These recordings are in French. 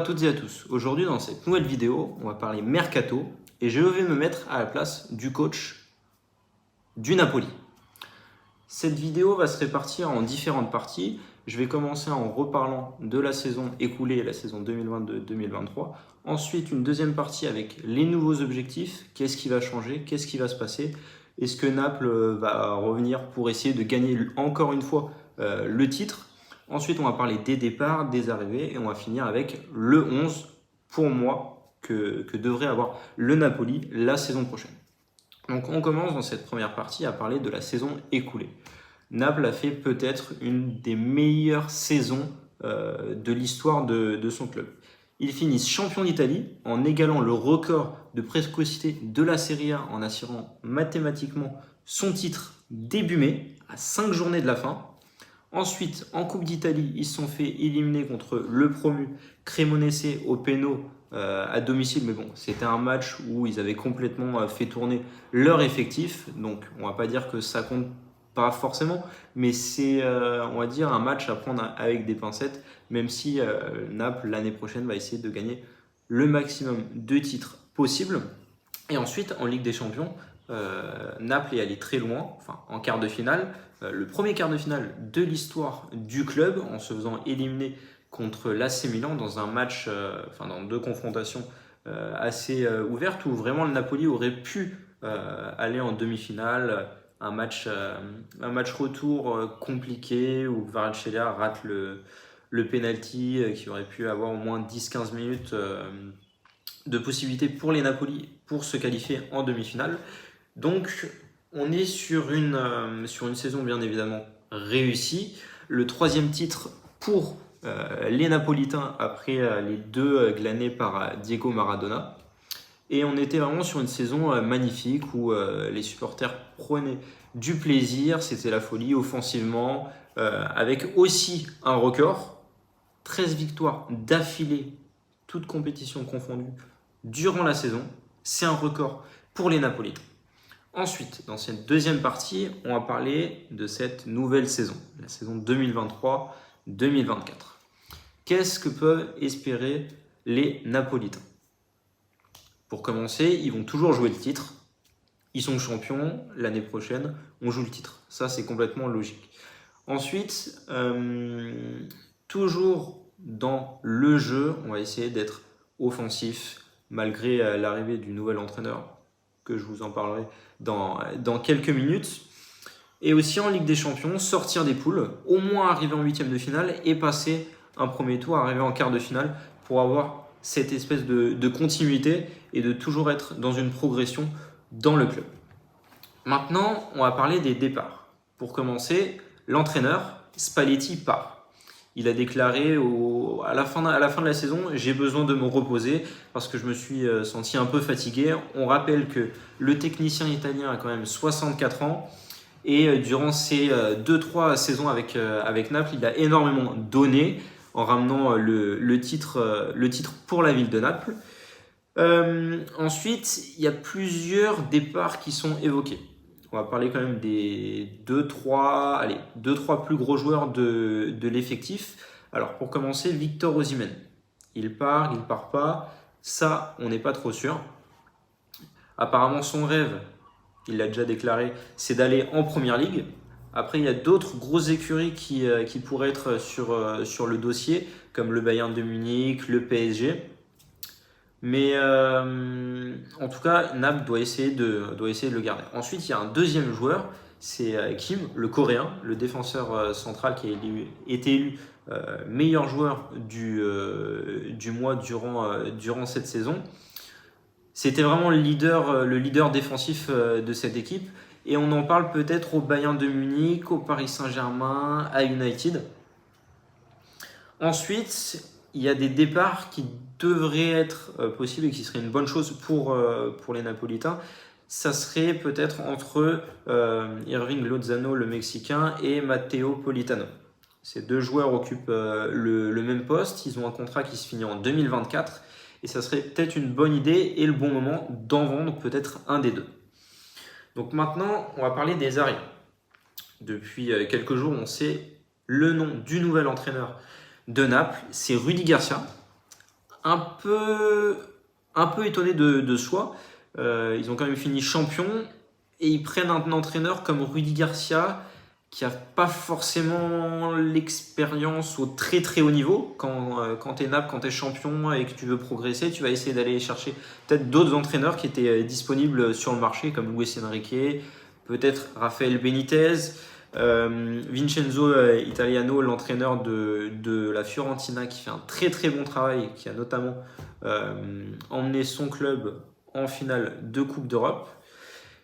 toutes et à tous. Aujourd'hui, dans cette nouvelle vidéo, on va parler mercato et je vais me mettre à la place du coach du Napoli. Cette vidéo va se répartir en différentes parties. Je vais commencer en reparlant de la saison écoulée, la saison 2022-2023. Ensuite, une deuxième partie avec les nouveaux objectifs. Qu'est-ce qui va changer? Qu'est-ce qui va se passer? Est-ce que Naples va revenir pour essayer de gagner encore une fois le titre? Ensuite, on va parler des départs, des arrivées et on va finir avec le 11 pour moi que devrait avoir le Napoli la saison prochaine. Donc on commence dans cette première partie à parler de la saison écoulée. Naples a fait peut-être une des meilleures saisons de l'histoire de son club. Ils finissent champions d'Italie en égalant le record de précocité de la Serie A en assurant mathématiquement son titre début mai, à 5 journées de la fin. Ensuite, en Coupe d'Italie, ils se sont fait éliminer contre le promu Cremonese au péno à domicile. Mais bon, c'était un match où ils avaient complètement fait tourner leur effectif. Donc, on va pas dire que ça compte pas forcément, mais c'est, on va dire, un match à prendre avec des pincettes, même si Naples, l'année prochaine, va essayer de gagner le maximum de titres possible. Et ensuite, en Ligue des Champions, Naples est allé très loin, enfin en quart de finale, le premier quart de finale de l'histoire du club, en se faisant éliminer contre l'AC Milan dans un match, dans deux confrontations assez ouvertes, où vraiment le Napoli aurait pu aller en demi-finale, un match retour compliqué, où Kvaratskhelia rate le penalty, qui aurait pu avoir au moins 10-15 minutes de possibilités pour les Napoli pour se qualifier en demi-finale. Donc, on est sur une saison bien évidemment réussie. Le troisième titre pour les Napolitains après les deux glanés par Diego Maradona. Et on était vraiment sur une saison magnifique où les supporters prenaient du plaisir, c'était la folie offensivement, avec aussi un record, 13 victoires d'affilée, toutes compétitions confondues, durant la saison. C'est un record pour les Napolitains. Ensuite, dans cette deuxième partie, on va parler de cette nouvelle saison, la saison 2023-2024. Qu'est-ce que peuvent espérer les Napolitains? Pour commencer, ils vont toujours jouer le titre. Ils sont champions, l'année prochaine, on joue le titre. Ça, c'est complètement logique. Ensuite, toujours dans le jeu, on va essayer d'être offensif, malgré l'arrivée du nouvel entraîneur, que je vous en parlerai dans quelques minutes. Et aussi en Ligue des Champions, sortir des poules, au moins arriver en huitième de finale et passer un premier tour, arriver en quart de finale pour avoir cette espèce de continuité et de toujours être dans une progression dans le club. Maintenant, on va parler des départs. Pour commencer, l'entraîneur Spalletti part. Il a déclaré à la fin de la saison, j'ai besoin de me reposer parce que je me suis senti un peu fatigué. On rappelle que le technicien italien a quand même 64 ans et durant ces 2-3 saisons avec Naples, il a énormément donné en ramenant le titre pour la ville de Naples. Ensuite, il y a plusieurs départs qui sont évoqués. On va parler quand même des 2-3 plus gros joueurs de l'effectif. Alors pour commencer, Victor Osimhen. Il part pas. Ça, on n'est pas trop sûr. Apparemment, son rêve, il l'a déjà déclaré, c'est d'aller en Première Ligue. Après, il y a d'autres grosses écuries qui pourraient être sur le dossier, comme le Bayern de Munich, le PSG. Mais en tout cas, Naples doit essayer de le garder. Ensuite, il y a un deuxième joueur, c'est Kim, le Coréen, le défenseur central qui a été élu meilleur joueur du mois durant cette saison. C'était vraiment le leader défensif de cette équipe. Et on en parle peut-être au Bayern de Munich, au Paris Saint-Germain, à United. Ensuite, il y a des départs qui devraient être possibles et qui seraient une bonne chose pour les Napolitains. Ça serait peut-être entre Irving Lozano, le Mexicain, et Matteo Politano. Ces deux joueurs occupent le même poste. Ils ont un contrat qui se finit en 2024. Et ça serait peut-être une bonne idée et le bon moment d'en vendre peut-être un des deux. Donc maintenant, on va parler des arrivées. Depuis quelques jours, on sait le nom du nouvel entraîneur de Naples, c'est Rudy Garcia, un peu étonné de soi. Ils ont quand même fini champion et ils prennent un entraîneur comme Rudy Garcia qui n'a pas forcément l'expérience au très très haut niveau. Quand tu es Naples, quand tu es champion et que tu veux progresser, tu vas essayer d'aller chercher peut-être d'autres entraîneurs qui étaient disponibles sur le marché comme Luis Enrique, peut-être Rafael Benitez, Vincenzo Italiano, l'entraîneur de la Fiorentina qui fait un très très bon travail, qui a notamment emmené son club en finale de Coupe d'Europe.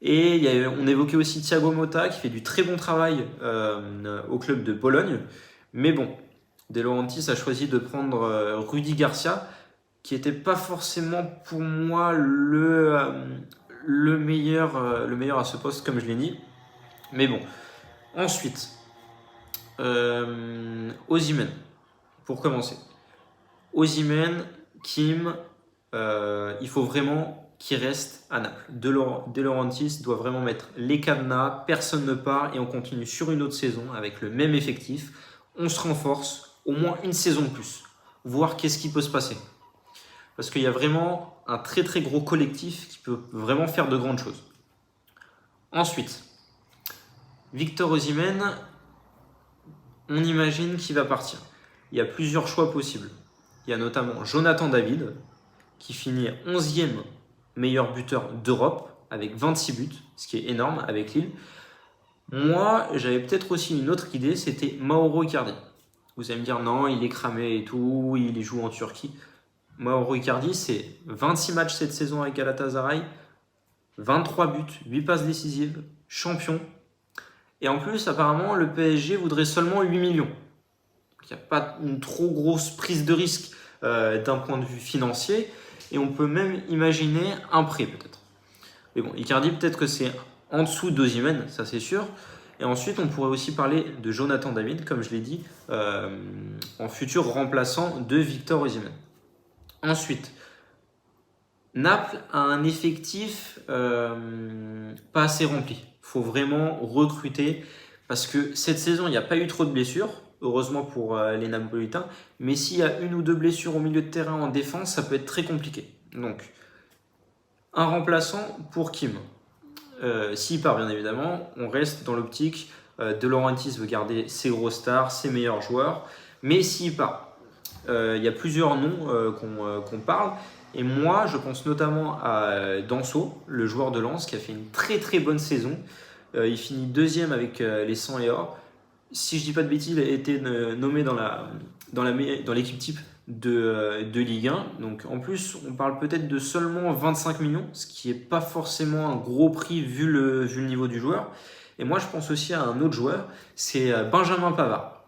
Et on évoquait aussi Thiago Motta qui fait du très bon travail au club de Bologne. Mais bon, De Laurentiis a choisi de prendre Rudy Garcia, qui n'était pas forcément pour moi le meilleur à ce poste, comme je l'ai dit. Mais bon, ensuite, Osimhen, pour commencer. Osimhen, Kim, il faut vraiment qu'il reste à Naples. De Laurentiis doit vraiment mettre les cadenas, personne ne part et on continue sur une autre saison avec le même effectif. On se renforce au moins une saison de plus, voir qu'est-ce qui peut se passer. Parce qu'il y a vraiment un très très gros collectif qui peut vraiment faire de grandes choses. Ensuite, Victor Osimhen, on imagine qu'il va partir. Il y a plusieurs choix possibles. Il y a notamment Jonathan David, qui finit 11e meilleur buteur d'Europe, avec 26 buts, ce qui est énorme avec Lille. Moi, j'avais peut-être aussi une autre idée, c'était Mauro Icardi. Vous allez me dire, non, il est cramé et tout, il joue en Turquie. Mauro Icardi, c'est 26 matchs cette saison avec Galatasaray, 23 buts, 8 passes décisives, champion. Et en plus, apparemment, le PSG voudrait seulement 8 millions. Il n'y a pas une trop grosse prise de risque d'un point de vue financier. Et on peut même imaginer un prêt peut-être. Mais bon, Icardi peut-être que c'est en dessous d'Osimhen, ça c'est sûr. Et ensuite, on pourrait aussi parler de Jonathan David, comme je l'ai dit, en futur remplaçant de Victor Osimhen. Ensuite, Naples a un effectif pas assez rempli. Il faut vraiment recruter parce que cette saison, il n'y a pas eu trop de blessures. Heureusement pour les Napolitains, mais s'il y a une ou deux blessures au milieu de terrain en défense, ça peut être très compliqué. Donc, un remplaçant pour Kim. S'il part, bien évidemment, on reste dans l'optique De Laurentiis veut garder ses gros stars, ses meilleurs joueurs, mais s'il part, il y a plusieurs noms qu'on parle, et moi, je pense notamment à Danso, le joueur de Lens, qui a fait une très très bonne saison. Il finit 2e avec les 100 et or. Si je dis pas de bêtises, il a été nommé dans l'équipe type de Ligue 1. Donc en plus, on parle peut-être de seulement 25 millions, ce qui n'est pas forcément un gros prix vu le niveau du joueur. Et moi, je pense aussi à un autre joueur, c'est Benjamin Pavard.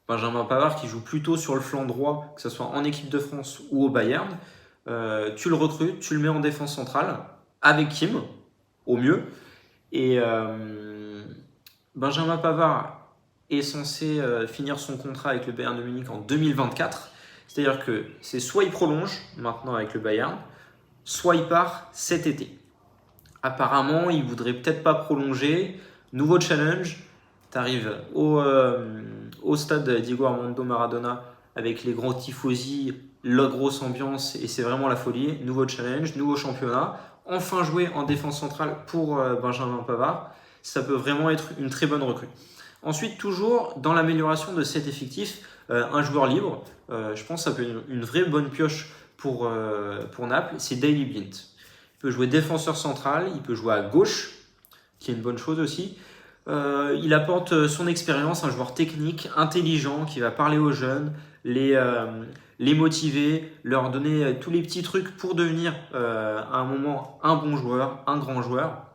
Benjamin Pavard qui joue plutôt sur le flanc droit, que ce soit en équipe de France ou au Bayern. Tu le recrutes, tu le mets en défense centrale, avec Kim, au mieux. Et Benjamin Pavard est censé finir son contrat avec le Bayern de Munich en 2024. C'est-à-dire que c'est soit il prolonge maintenant avec le Bayern, soit il part cet été. Apparemment, il ne voudrait peut-être pas prolonger. Nouveau challenge. Tu arrives au stade Diego Armando Maradona avec les grands tifosi, la grosse ambiance et c'est vraiment la folie. Nouveau challenge, nouveau championnat. Enfin jouer en défense centrale pour Benjamin Pavard. Ça peut vraiment être une très bonne recrue. Ensuite, toujours dans l'amélioration de cet effectif, un joueur libre, je pense que ça peut être une vraie bonne pioche pour Naples, c'est Daley Blind. Il peut jouer défenseur central, il peut jouer à gauche, qui est une bonne chose aussi. Il apporte son expérience, un joueur technique, intelligent, qui va parler aux jeunes, les motiver, leur donner tous les petits trucs pour devenir à un moment un bon joueur, un grand joueur.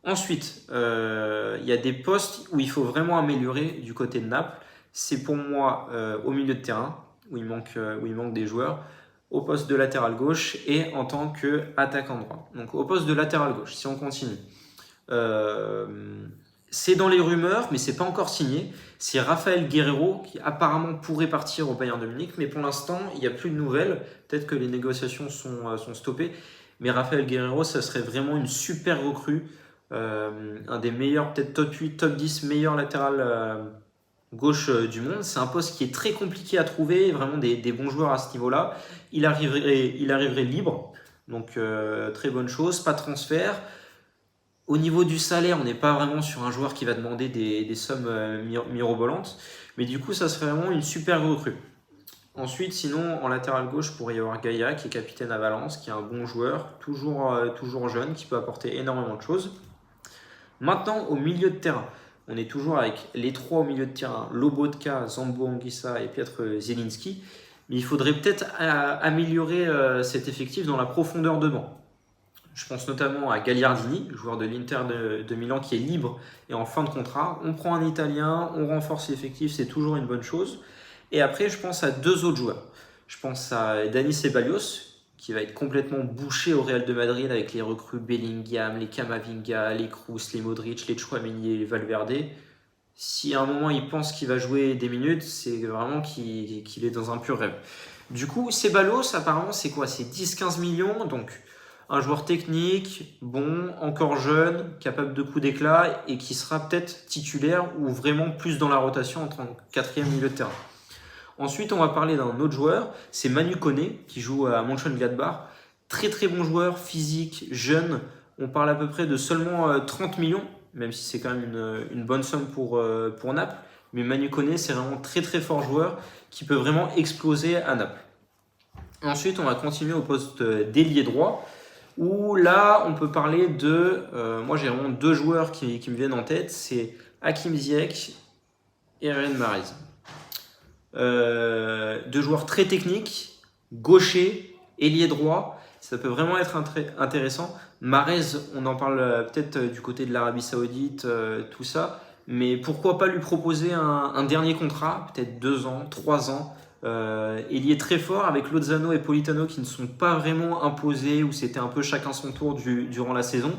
Ensuite, il y a des postes où il faut vraiment améliorer du côté de Naples. C'est pour moi au milieu de terrain, où il manque des joueurs, au poste de latéral gauche et en tant qu'attaquant droit. Donc au poste de latéral gauche, si on continue, c'est dans les rumeurs, mais c'est pas encore signé. C'est Rafael Guerreiro qui apparemment pourrait partir au Bayern de Munich, mais pour l'instant, il n'y a plus de nouvelles. Peut-être que les négociations sont stoppées. Mais Rafael Guerreiro, ça serait vraiment une super recrue. Un des meilleurs, peut-être top 8, top 10 meilleurs latéral gauche du monde. C'est un poste qui est très compliqué à trouver, vraiment des bons joueurs à ce niveau-là. Il arriverait libre, donc très bonne chose, pas de transfert. Au niveau du salaire, on n'est pas vraiment sur un joueur qui va demander des sommes mirobolantes, mais du coup, ça serait vraiment une super recrue. Ensuite, sinon, en latéral gauche, pourrait y avoir Gaïa, qui est capitaine à Valence, qui est un bon joueur, toujours jeune, qui peut apporter énormément de choses. Maintenant, au milieu de terrain, on est toujours avec les trois au milieu de terrain, Lobotka, Zambo Anguissa et Piotr Zielinski. Mais il faudrait peut-être améliorer cet effectif dans la profondeur de banc. Je pense notamment à Gagliardini, joueur de l'Inter de Milan qui est libre et en fin de contrat. On prend un Italien, on renforce l'effectif, c'est toujours une bonne chose. Et après, je pense à deux autres joueurs. Je pense à Dani Ceballos, qui va être complètement bouché au Real de Madrid avec les recrues Bellingham, les Camavinga, les Kroos, les Modric, les Tchouaméni et les Valverde. Si à un moment il pense qu'il va jouer des minutes, c'est vraiment qu'il est dans un pur rêve. Du coup, Ceballos, apparemment, c'est quoi? C'est 10-15 millions, donc un joueur technique, bon, encore jeune, capable de coups d'éclat et qui sera peut-être titulaire ou vraiment plus dans la rotation en tant que quatrième milieu de terrain. Ensuite, on va parler d'un autre joueur, c'est Manu Koné qui joue à Mönchengladbach. Très très bon joueur, physique, jeune. On parle à peu près de seulement 30 millions, même si c'est quand même une bonne somme pour Naples. Mais Manu Koné, c'est vraiment très très fort joueur qui peut vraiment exploser à Naples. Ensuite, on va continuer au poste d'ailier droit, où là, on peut parler de... moi, j'ai vraiment deux joueurs qui me viennent en tête, c'est Hakim Ziyech et Riyad Mahrez. Deux joueurs très techniques, gaucher, ailier droit, ça peut vraiment être intéressant. Mahrez, on en parle peut-être du côté de l'Arabie Saoudite, tout ça, mais pourquoi pas lui proposer un dernier contrat, peut-être 2 ans, 3 ans. Ailier très fort avec Lozano et Politano qui ne sont pas vraiment imposés, où c'était un peu chacun son tour durant la saison.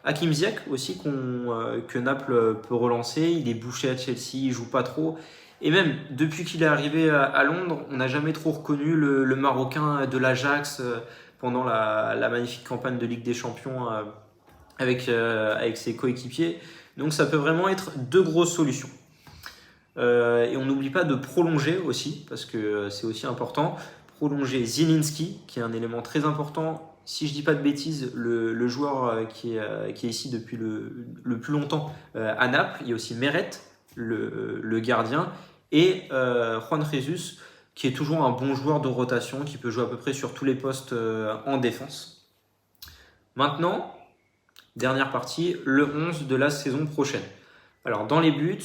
Hakim Ziyech aussi que Naples peut relancer, il est bouché à Chelsea, il joue pas trop. Et même depuis qu'il est arrivé à Londres, on n'a jamais trop reconnu le Marocain de l'Ajax pendant la magnifique campagne de Ligue des Champions avec ses coéquipiers. Donc ça peut vraiment être deux grosses solutions. Et on n'oublie pas de prolonger aussi, parce que c'est aussi important. Prolonger Zielinski, qui est un élément très important. Si je ne dis pas de bêtises, le joueur qui est ici depuis le plus longtemps à Naples. Il y a aussi Meret, le gardien, et Juan Jesus, qui est toujours un bon joueur de rotation, qui peut jouer à peu près sur tous les postes en défense. Maintenant, dernière partie, le 11 de la saison prochaine. Alors, dans les buts,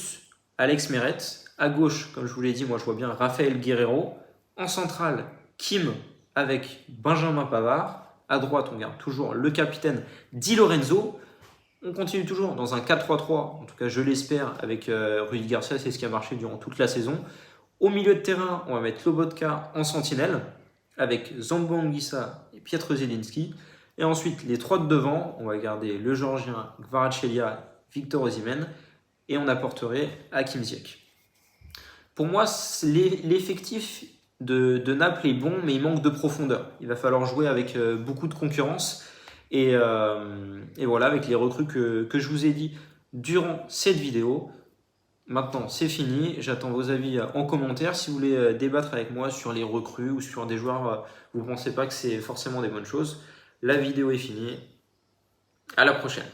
Alex Meret. À gauche, comme je vous l'ai dit, moi je vois bien Raphaël Guerreiro. En centrale, Kim avec Benjamin Pavard. À droite, on garde toujours le capitaine Di Lorenzo. On continue toujours dans un 4-3-3, en tout cas je l'espère, avec Rudy Garcia, c'est ce qui a marché durant toute la saison. Au milieu de terrain, on va mettre Lobotka en sentinelle, avec Zambo Anguissa et Piotr Zielinski. Et ensuite, les trois de devant, on va garder le Géorgien Kvaratskhelia, Victor Osimhen, et on apporterait Hakim Ziyech. Pour moi, l'effectif de Naples est bon, mais il manque de profondeur. Il va falloir jouer avec beaucoup de concurrence. Et voilà, avec les recrues que je vous ai dit durant cette vidéo. Maintenant, c'est fini. J'attends vos avis en commentaire. Si vous voulez débattre avec moi sur les recrues ou sur des joueurs, vous ne pensez pas que c'est forcément des bonnes choses. La vidéo est finie. À la prochaine.